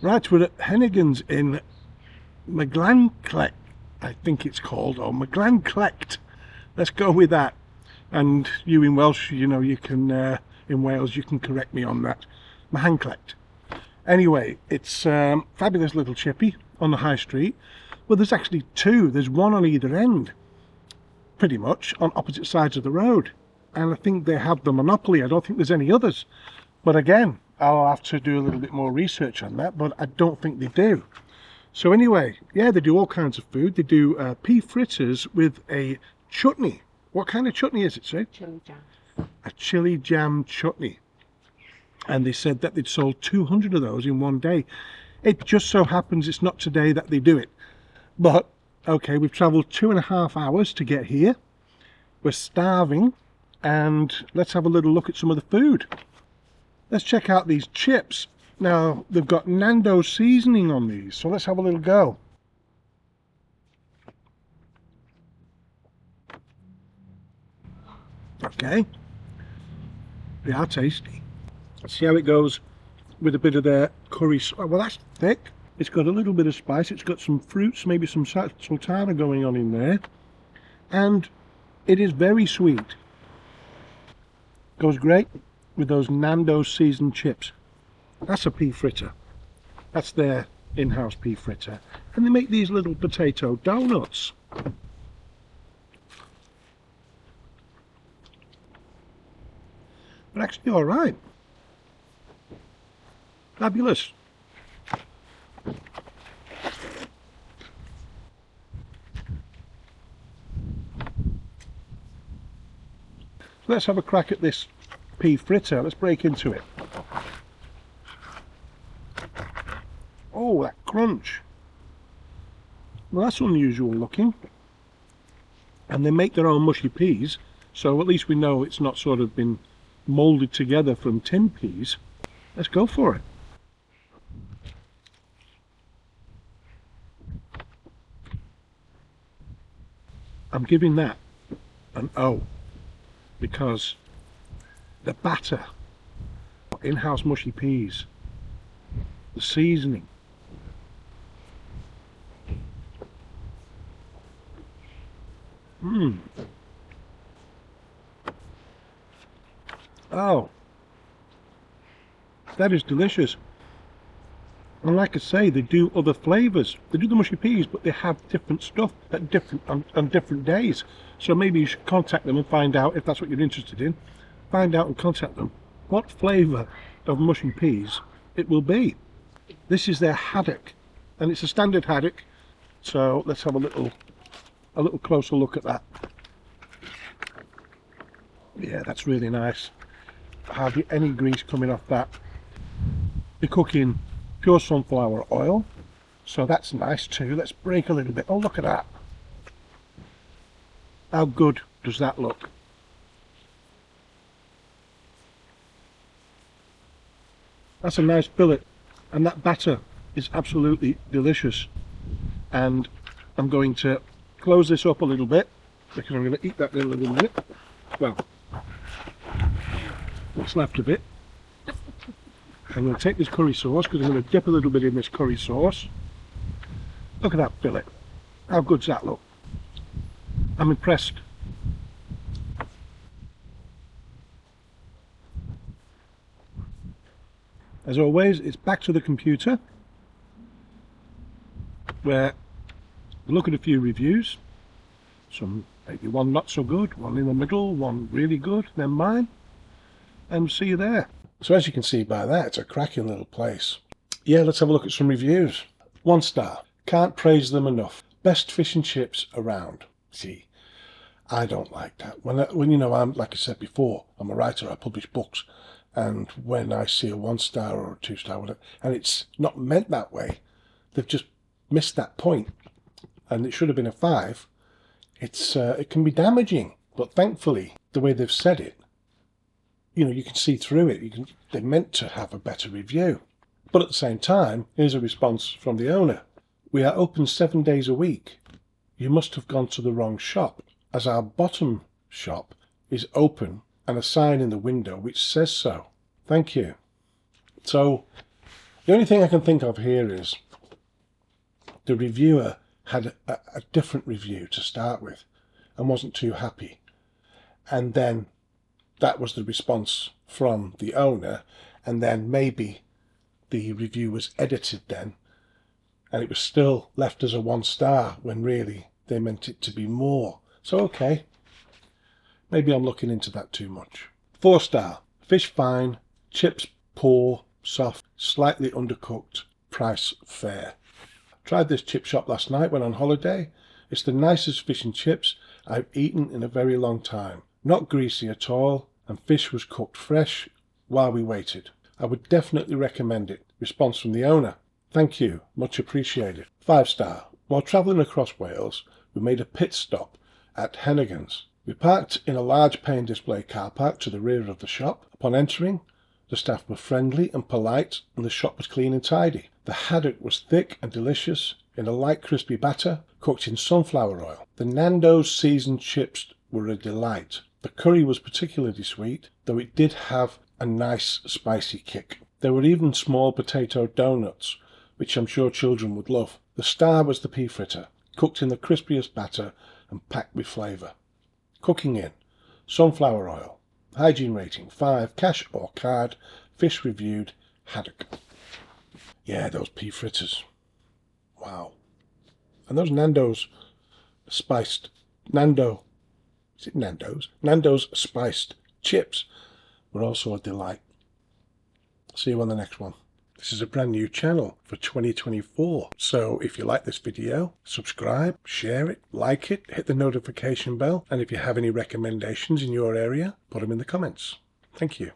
Right, we're at Hennighans in Machynlleth, I think it's called, or Machynlleth. Let's go with that. And you in Welsh, you know, you can, in Wales, you can correct me on that. Machynlleth. Anyway, it's fabulous little chippy on the high street. Well, there's actually two. There's one on either end, pretty much, on opposite sides of the road. And I think they have the monopoly. I don't think there's any others. But again, I'll have to do a little bit more research on that, but I don't think they do. So anyway, yeah, they do all kinds of food. They do pea fritters with a chutney. What kind of chutney is it, Sue? Chili jam. A chili jam chutney. And they said that they'd sold 200 of those in one day. It just so happens it's not today that they do it. But, okay, we've travelled 2.5 hours to get here. We're starving, and let's have a little look at some of the food. Let's check out these chips. Now, they've got NANDO'S seasoning on these, so let's have a little go. Okay, they are tasty. Let's see how it goes with a bit of their curry. Well, that's thick. It's got a little bit of spice. It's got some fruits, maybe some sultana going on in there. And it is very sweet. Goes great with those NANDO'S seasoned chips. That's a pea fritter. That's their in-house pea fritter. And they make these little potato donuts. They're actually all right. Fabulous. Let's have a crack at this pea fritter. Let's break into it. Oh, that crunch. Well, that's unusual looking. And they make their own mushy peas, so at least we know it's not sort of been moulded together from tin peas. Let's go for it. I'm giving that an O, because the batter, in-house mushy peas, the seasoning, oh, that is delicious. And like I say, they do other flavours. They do the mushy peas, but they have different stuff at on different days. So maybe you should contact them and find out, if that's what you're interested in, find out and contact them what flavour of mushy peas it will be. This is their haddock, and it's a standard haddock. So let's have a little closer look at that. Yeah, that's really nice. Hardly any grease coming off that. They're cooking pure sunflower oil, so that's nice too. Let's break a little bit. Oh, look at that. How good does that look? That's a nice billet, and that batter is absolutely delicious. And I'm going to close this up a little bit, because I'm going to eat that in a little minute. Well, what's left of it. I'm going to take this curry sauce, because I'm going to dip a little bit in this curry sauce. Look at that billet. How good's that look? I'm impressed. As always, it's back to the computer, where we look at a few reviews. Some, maybe one not so good, one in the middle, one really good, then mine, and see you there. So as you can see by that, it's a cracking little place. Yeah, let's have a look at some reviews. 1 star. Can't praise them enough. Best fish and chips around. See, I don't like that. When you know, I'm, like I said before, I'm a writer, I publish books, and when I see a 1 star or a 2 star, whatever, and it's not meant that way, they've just missed that point, and it should have been a 5. It can be damaging, but thankfully, the way they've said it, you know, you can see through it. They're meant to have a better review. But at the same time, here's a response from the owner. We are open 7 days a week. You must have gone to the wrong shop, as our bottom shop is open and a sign in the window which says so. Thank you. So The only thing I can think of here is the reviewer had a different review to start with and wasn't too happy. And then that was the response from the owner, and then maybe the review was edited then and it was still left as a 1 star when really they meant it to be more. So okay, maybe I'm looking into that too much. 4 star, fish fine, chips poor, soft, slightly undercooked, price fair. Tried this chip shop last night when on holiday. It's the nicest fish and chips I've eaten in a very long time. Not greasy at all, and fish was cooked fresh while we waited. I would definitely recommend it. Response from the owner. Thank you, much appreciated. 5 star. While travelling across Wales, we made a pit stop at Hennighans. We parked in a large pay and display car park to the rear of the shop. Upon entering, the staff were friendly and polite, and the shop was clean and tidy. The haddock was thick and delicious, in a light crispy batter, cooked in sunflower oil. The NANDO'S seasoned chips were a delight. The curry was particularly sweet, though it did have a nice spicy kick. There were even small potato doughnuts, which I'm sure children would love. The star was the pea fritter, cooked in the crispiest batter and packed with flavour. Cooking in, sunflower oil. Hygiene rating 5, cash or card. Fish reviewed, haddock. Yeah, those pea fritters. Wow. And those NANDO'S spiced, is it NANDO'S? NANDO'S spiced chips were also a delight. See you on the next one. This is a brand new channel for 2024. So if you like this video, subscribe, share it, like it, hit the notification bell. And if you have any recommendations in your area, put them in the comments. Thank you.